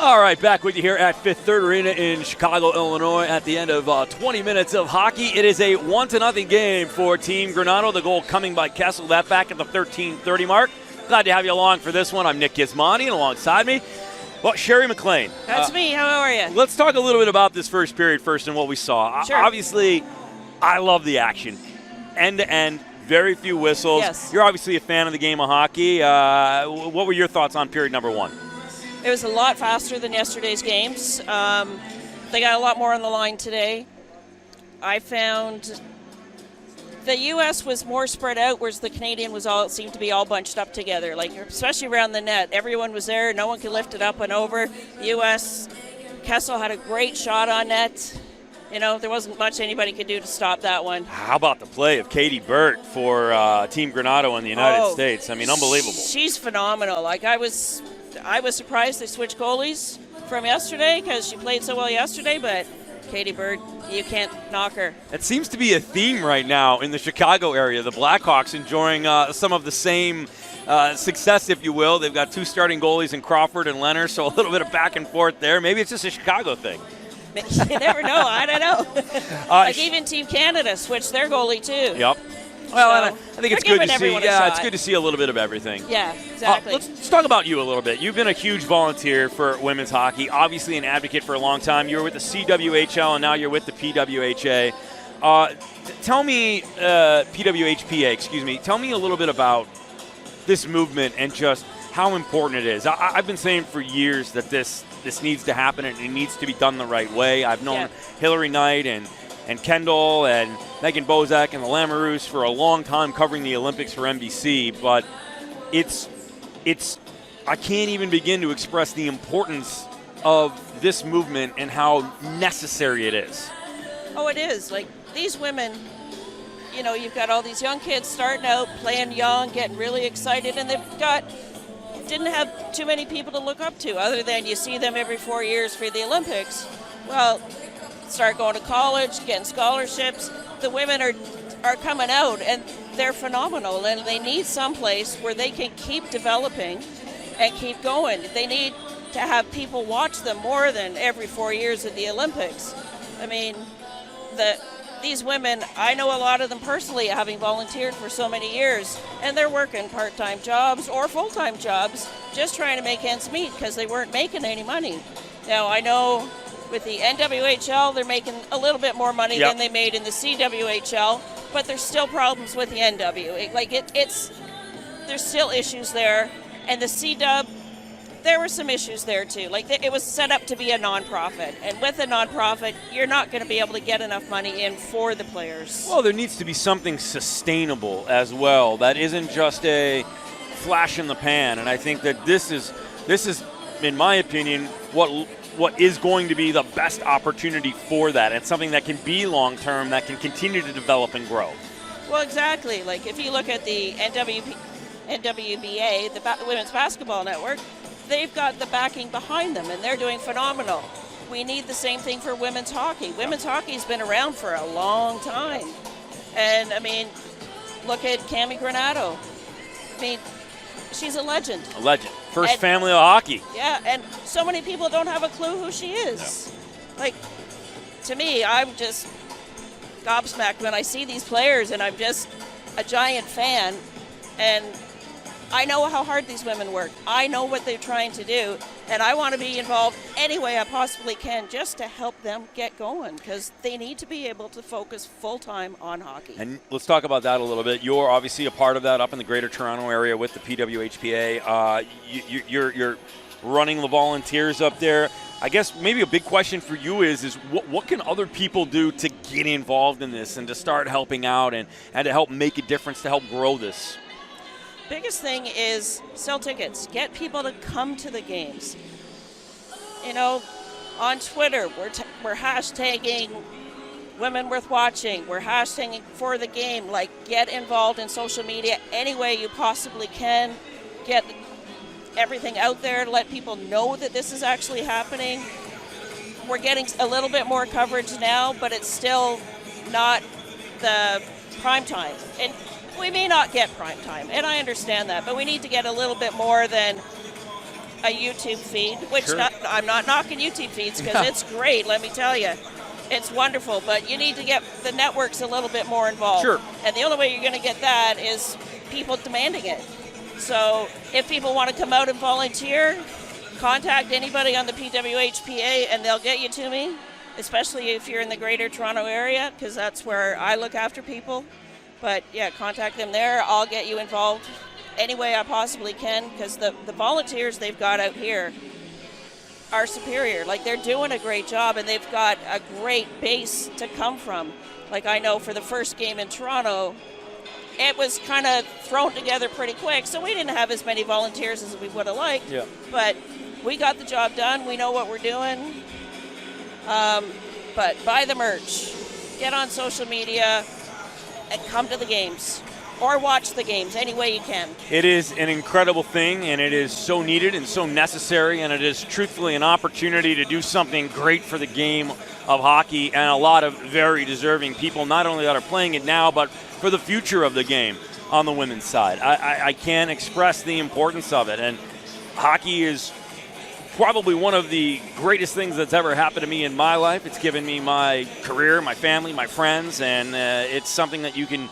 All right, back with you here at Fifth Third Arena in Chicago, Illinois at the end of 20 minutes of hockey. It is a 1-0 game for Team Granado. The goal coming by Kessel, that back at the 13:30 mark. Glad to have you along for this one. I'm Nick Gismondi, and alongside me, well, Sherri McLean. That's me. How are you? Let's talk a little bit about this first period first and what we saw. Sure. Obviously, I love the action. End to end, very few whistles. Yes. You're obviously a fan of the game of hockey. What were your thoughts on period number one? It was a lot faster than yesterday's games. They got a lot more on the line today. I found the U.S. was more spread out, whereas the Canadian seemed to be all bunched up together, like especially around the net. Everyone was there. No one could lift it up and over. The U.S. Kessel had a great shot on net. You know, there wasn't much anybody could do to stop that one. How about the play of Katie Burt for Team Granado in the United States? I mean, unbelievable. She's phenomenal. Like I was surprised they switched goalies from yesterday because she played so well yesterday, but Katie Burt, you can't knock her. It seems to be a theme right now in the Chicago area. The Blackhawks enjoying some of the same success, if you will. They've got two starting goalies in Crawford and Leonard, so a little bit of back and forth there. Maybe it's just a Chicago thing. You never know. I don't know. Like even Team Canada switched their goalie too. Yep. Well, so I think it's good to see. Yeah, it's good to see a little bit of everything. Yeah, exactly. Let's talk about you a little bit. You've been a huge volunteer for women's hockey, obviously an advocate for a long time. You were with the CWHL, and now you're with the PWHA. Tell me, PWHPA, excuse me. Tell me a little bit about this movement and just how important it is. I've been saying for years that this needs to happen and it needs to be done the right way. I've known Hillary Knight and Kendall and Megan Bozak and the Lamoureux for a long time covering the Olympics for NBC, but it's I can't even begin to express the importance of this movement and how necessary it is. Oh, it is. Like these women, you know, you've got all these young kids starting out, playing young, getting really excited, and didn't have too many people to look up to other than you see them every 4 years for the Olympics. Well, start going to college, getting scholarships. The women are coming out, and they're phenomenal, and they need some place where they can keep developing and keep going. They need to have people watch them more than every 4 years at the Olympics. I mean, these women, I know a lot of them personally, having volunteered for so many years, and they're working part-time jobs or full-time jobs just trying to make ends meet because they weren't making any money. Now, I know with the NWHL, they're making a little bit more money than they made in the CWHL, but there's still problems with the NW. There's still issues there, and the CW, there were some issues there too. Like it was set up to be a nonprofit, and with a nonprofit, you're not going to be able to get enough money in for the players. Well, there needs to be something sustainable as well. That isn't just a flash in the pan, and I think that this is, in my opinion, what is going to be the best opportunity for that. It's something that can be long-term, that can continue to develop and grow. Well, exactly. Like if you look at the NWBA, the Women's Basketball Network, they've got the backing behind them, and they're doing phenomenal. We need the same thing for women's hockey. Women's hockey's been around for a long time. And, I mean, look at Cami Granado. I mean, she's a legend. A legend. First family of hockey. Yeah, and so many people don't have a clue who she is. No. Like, to me, I'm just gobsmacked when I see these players, and I'm just a giant fan. And I know how hard these women work. I know what they're trying to do, and I want to be involved any way I possibly can just to help them get going because they need to be able to focus full-time on hockey. And let's talk about that a little bit. You're obviously a part of that up in the Greater Toronto area with the PWHPA. You're running the volunteers up there. I guess maybe a big question for you is what can other people do to get involved in this and to start helping out and to help make a difference, to help grow this? Biggest thing is sell tickets. Get people to come to the games. You know, on Twitter, we're hashtagging Women Worth Watching. We're hashtagging for the game. Like, get involved in social media any way you possibly can. Get everything out there to let people know that this is actually happening. We're getting a little bit more coverage now, but it's still not the prime time. And we may not get prime time, and I understand that, but we need to get a little bit more than a YouTube feed, which Sure. I'm not knocking YouTube feeds because it's great, let me tell you. It's wonderful, but you need to get the networks a little bit more involved. Sure. And the only way you're going to get that is people demanding it. So if people want to come out and volunteer, contact anybody on the PWHPA and they'll get you to me, especially if you're in the greater Toronto area, because that's where I look after people. But yeah, contact them there. I'll get you involved any way I possibly can, because the volunteers they've got out here are superior. Like, they're doing a great job, and they've got a great base to come from. Like, I know for the first game in Toronto, it was kind of thrown together pretty quick, so we didn't have as many volunteers as we would have liked. Yeah. But we got the job done. We know what we're doing. But buy the merch, get on social media, and come to the games. Or watch the games any way you can. It is an incredible thing, and it is so needed and so necessary, and it is truthfully an opportunity to do something great for the game of hockey and a lot of very deserving people, not only that are playing it now, but for the future of the game on the women's side. I can't express the importance of it, and hockey is probably one of the greatest things that's ever happened to me in my life. It's given me my career, my family, my friends, and it's something that you can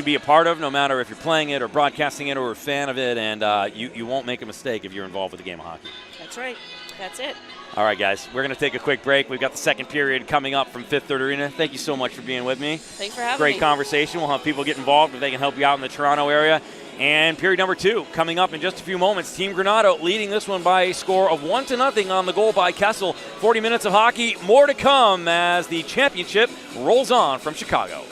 be a part of no matter if you're playing it or broadcasting it or a fan of it, and you won't make a mistake if you're involved with the game of hockey. That's right. That's it. All right, guys, we're going to take a quick break. We've got the second period coming up from Fifth Third Arena. Thank you so much for being with me. Thanks for having Great me. conversation. We'll have people get involved if they can help you out in the Toronto area. And period number 2 coming up in just a few moments. Team Granado leading this one by a score of 1-0 on the goal by Kessel. 40 minutes of hockey, more to come as the championship rolls on from Chicago.